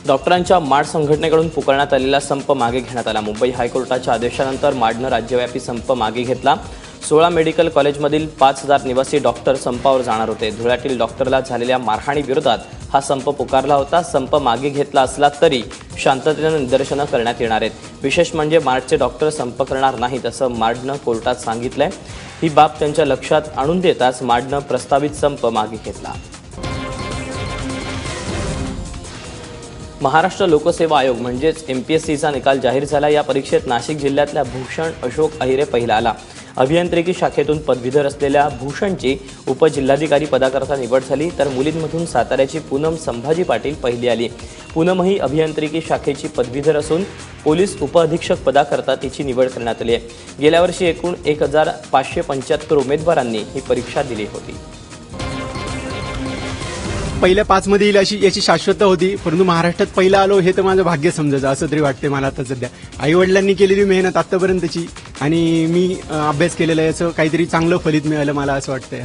डॉक्टरांच्या माड संघटनेकडून पुकारण्यात आलेला संप मागे घेण्यात आला। मुंबई हायकोर्टाच्या आदेशानंतर माडनं राज्यव्यापी संप मागे घेतला। 16 मेडिकल कॉलेजमधील 5000 निवासी डॉक्टर संपावर जाणार होते। धुळ्यातील डॉक्टरला झालेल्या मारहाणी विरोधात हा संप पुकारला होता। संप मागे घेतला असला तरी शांततेने निदर्शनं करण्यात येणार आहेत। विशेष म्हणजे माडचे डॉक्टर संप करणार नाहीत असं माडनं कोर्टात सांगितलंय। ही बाब त्यांच्या लक्षात आणून देताच माडनं प्रस्तावित संप मागे घेतला। महाराष्ट्र लोकसेवा आयोग म्हणजेच MPSCचा निकाल जाहीर झाला। या परीक्षेत नाशिक जिल्ह्यातल्या भूषण अशोक अहिरे पहिला आला। अभियांत्रिकी शाखेतून पदवीधर असलेल्या भूषणची उपजिल्हाधिकारी पदाकरता निवड झाली, तर मुलींमधून साताऱ्याची पूनम संभाजी पाटील पहिली आली। पूनम ही अभियांत्रिकी शाखेची पदवीधर असून पोलीस उपअधीक्षक पदाकरता तिची निवड करण्यात आली आहे। गेल्या वर्षी एकूण 1575 उमेदवारांनी ही परीक्षा दिली होती। पहिल्या 5 मध्ये येईल अशी याची शाश्वतता होती, परंतु महाराष्ट्रात पहिला आलो हे तर माझं भाग्य समजायचं असं तरी वाटते मला आता सध्या। आई वडिलांनी केलेली मेहनत आतापर्यंतची आणि मी अभ्यास केलेला याचं काहीतरी चांगलं फलित मिळालं मला असं वाटतंय।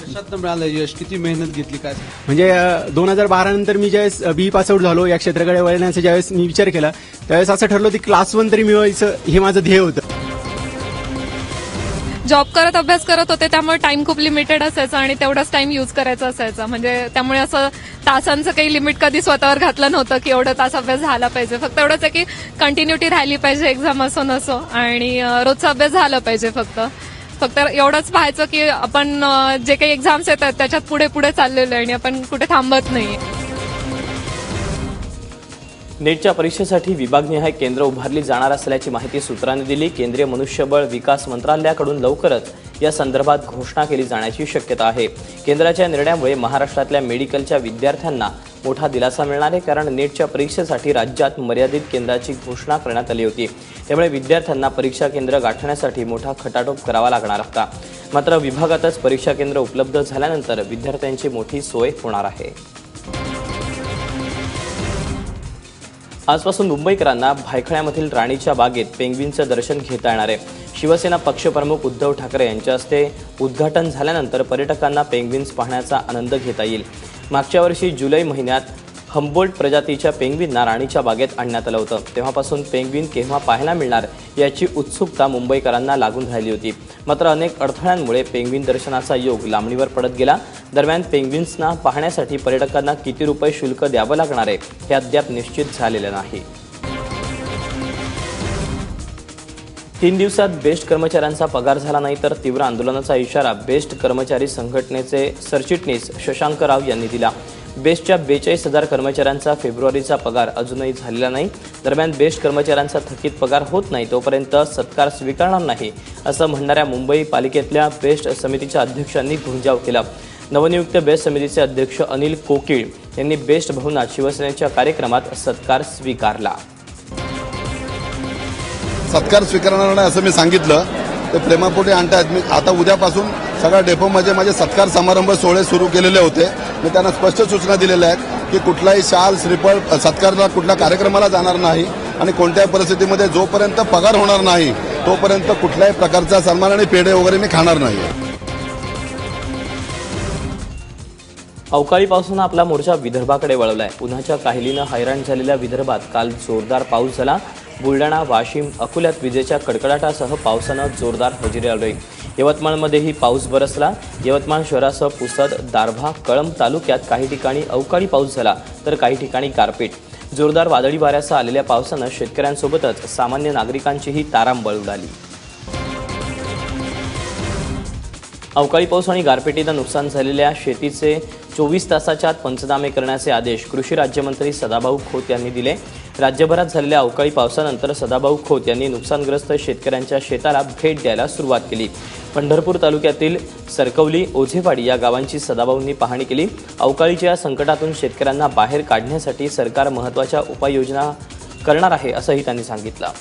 कशातनं मिळालं यश? किती मेहनत घेतली काय? म्हणजे 2012 नंतर मी ज्यावेळेस BE पास आउट झालो, या क्षेत्राकडे वळण्याचा ज्यावेळेस मी विचार केला त्यावेळेस असं ठरलं की क्लास 1 तरी मिळवायचं हे माझं ध्येय होतं। जॉब करत अभ्यास करत होते, त्यामुळे टाइम खूप लिमिटेड असायचा आणि तेवढाच टाइम यूज करायचा असायचा। म्हणजे त्यामुळे असं तासांचं काही लिमिट कधी स्वतःवर घातलं नव्हतं की एवढं तास अभ्यास झाला पाहिजे। फक्त एवढंच आहे की कंटिन्युटी राहिली पाहिजे, एक्झाम असो नसो, आणि रोजचा अभ्यास झाला पाहिजे। फक्त एवढंच पाहायचं की आपण जे काही एक्झाम्स येतात त्याच्यात पुढे पुढे चाललेलो आहे आणि आपण कुठे थांबत नाही। नेटच्या परीक्षेसाठी विभागनिहाय केंद्र उभारली जाणार असल्याची माहिती सूत्रांनी दिली। केंद्रीय मनुष्यबळ विकास मंत्रालयाकडून लवकरच या संदर्भात घोषणा केली जाण्याची शक्यता आहे। केंद्राच्या निर्णयामुळे महाराष्ट्रातल्या मेडिकलच्या विद्यार्थ्यांना मोठा दिलासा मिळणार आहे, कारण नेटच्या परीक्षेसाठी राज्यात मर्यादित केंद्राची घोषणा करण्यात आली होती। त्यामुळे विद्यार्थ्यांना परीक्षा केंद्र गाठण्यासाठी मोठा खटाटोप करावा लागणार होता। मात्र विभागातच परीक्षा केंद्र उपलब्ध झाल्यानंतर विद्यार्थ्यांची मोठी सोय होणार आहे। आजपासून मुंबईकरांना भायखळ्यामधील राणीच्या बागेत पेंग्विनचं दर्शन घेता येणार आहे। शिवसेना पक्षप्रमुख उद्धव ठाकरे यांच्या हस्ते उद्घाटन झाल्यानंतर पर्यटकांना पेंग्विन्स पाहण्याचा आनंद घेता येईल। मागच्या वर्षी जुलै महिन्यात हम्बोल्ट प्रजातीच्या पेंग्विनना राणीच्या बागेत आणण्यात आलं होतं। तेव्हापासून पेंग्विन केव्हा पाहायला मिळणार याची उत्सुकता मुंबईकरांना लागून राहिली होती। मात्र अनेक अडथळ्यांमुळे पेंग्विन दर्शनाचा योग लांबणीवर पडत गेला। दरम्यान पेंग्विन्सना पाहण्यासाठी पर्यटकांना किती रुपये शुल्क द्यावं लागणार आहे हे अद्याप निश्चित झालेलं नाही। 3 दिवसात बेस्ट कर्मचाऱ्यांचा पगार झाला नाही तर तीव्र आंदोलनाचा इशारा बेस्ट कर्मचारी संघटनेचे सरचिटणीस शशांक राव यांनी दिला। बेस्टच्या 42,000 कर्मचाऱ्यांचा फेब्रुवारीचा पगार अजूनही झालेला नाही। दरम्यान बेस्ट कर्मचाऱ्यांचा थकीत पगार होत नाही तोपर्यंत सत्कार स्वीकारणार नाही असं म्हणणाऱ्या मुंबई पालिकेतल्या बेस्ट समितीच्या अध्यक्षांनी घुमजाव केला। नवनियुक्त बेस्ट समितीचे अध्यक्ष अनिल कोकिळ यांनी बेस्ट भवनात शिवसेनेच्या कार्यक्रमात सत्कार स्वीकारला। सत्कार स्वीकारणार नाही असं मी सांगितलं, ते प्रेमापोटी आणतायत। मी आता उद्यापासून सगळ्या डेपोमध्ये माझे सत्कार समारंभ सोहळे सुरू केलेले होते। मी त्यांना स्पष्ट सूचना दिलेल्या आहेत की कुठलाही शाल श्रीफळ सत्कारला कुठल्या कार्यक्रमाला जाणार नाही आणि कोणत्याही परिस्थितीमध्ये जोपर्यंत पगार होणार नाही तोपर्यंत कुठल्याही प्रकारचा सन्मान आणि पेढे वगैरे मी खाणार नाही। अवकाळी पावसानं आपला मोर्चा विदर्भाकडे वळवलाय। उन्हाच्या काहिलीनं हैराण झालेल्या विदर्भात काल जोरदार पाऊस झाला। बुलढाणा, वाशिम, अकोल्यात विजेच्या कडकडाटासह पावसानं जोरदार हजेरी लावली। यवतमाळमध्येही पाऊस बरसला। यवतमाळ शहरासह पुसद, दारव्हा, कळंब तालुक्यात काही ठिकाणी अवकाळी पाऊस झाला तर काही ठिकाणी गारपीट। जोरदार वादळी वाऱ्यासह आलेल्या पावसानं शेतकऱ्यांसोबतच सामान्य नागरिकांचीही तारांबळ उडाली। अवकाळी पाऊस आणि गारपिटीनं नुकसान झालेल्या शेतीचे 24 तासाच्या आत पंचनामे करण्याचे आदेश कृषी राज्यमंत्री सदाभाऊ खोत यांनी दिले। राज्यभरात झालेल्या अवकाळी पावसानंतर सदाभाऊ खोत यांनी नुकसानग्रस्त शेतकऱ्यांच्या शेताला भेट द्यायला सुरुवात केली। पंढरपूर तालुक्यातील सरकवली, ओझेवाडी या गावांची सदाभाऊंनी पाहणी केली। अवकाळीच्या संकटातून शेतकऱ्यांना बाहेर काढण्यासाठी सरकार महत्त्वाच्या उपाययोजना करणार आहे असंही त्यांनी सांगितलं।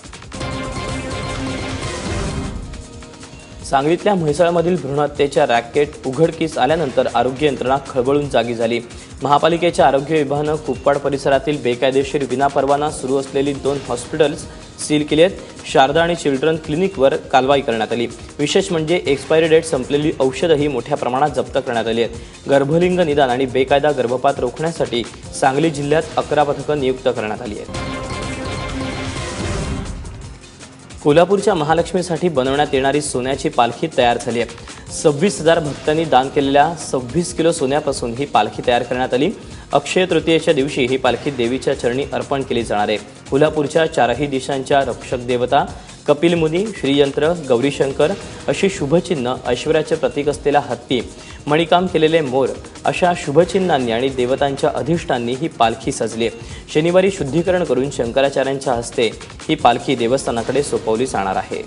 सांगलीतल्या म्हैसाळमधील भ्रूण हत्येच्या रॅकेट उघडकीस आल्यानंतर आरोग्य यंत्रणा खळबळून जागी झाली। महापालिकेच्या आरोग्य विभागानं कुप्पाड परिसरातील बेकायदेशीर विनापरवाना सुरू असलेली 2 हॉस्पिटल्स सील केली आहेत। शारदा आणि चिल्ड्रन क्लिनिकवर कारवाई करण्यात आली। विशेष म्हणजे एक्सपायरी डेट संपलेली औषधही मोठ्या प्रमाणात जप्त करण्यात आली आहेत। गर्भलिंग निदान आणि बेकायदा गर्भपात रोखण्यासाठी सांगली जिल्ह्यात 11 पथकं नियुक्त करण्यात आली आहेत। कोल्हापूरच्या महालक्ष्मीसाठी बनवण्यात येणारी सोन्याची पालखी तयार झाली आहे। 26,000 भक्तांनी दान केलेल्या 26 किलो सोन्यापासून ही पालखी तयार करण्यात आली। अक्षय तृतीयेच्या दिवशी ही पालखी देवीच्या चरणी अर्पण केली जाणार आहे। कोल्हापूरच्या चारही दिशांच्या रक्षक देवता, कपिल मुनी, श्रीयंत्र, गौरीशंकर अशी शुभचिन्ह, ऐश्वर्याचे प्रतीक असलेला हत्ती, मणिकाम केलेले मोर अशा शुभचिन्हांनी आणि देवतांच्या अधिष्ठांनी ही पालखी सजली आहे। शनिवारी शुद्धीकरण करून शंकराचार्यांच्या हस्ते ही पालखी देवस्थानाकडे सोपवली जाणार आहे।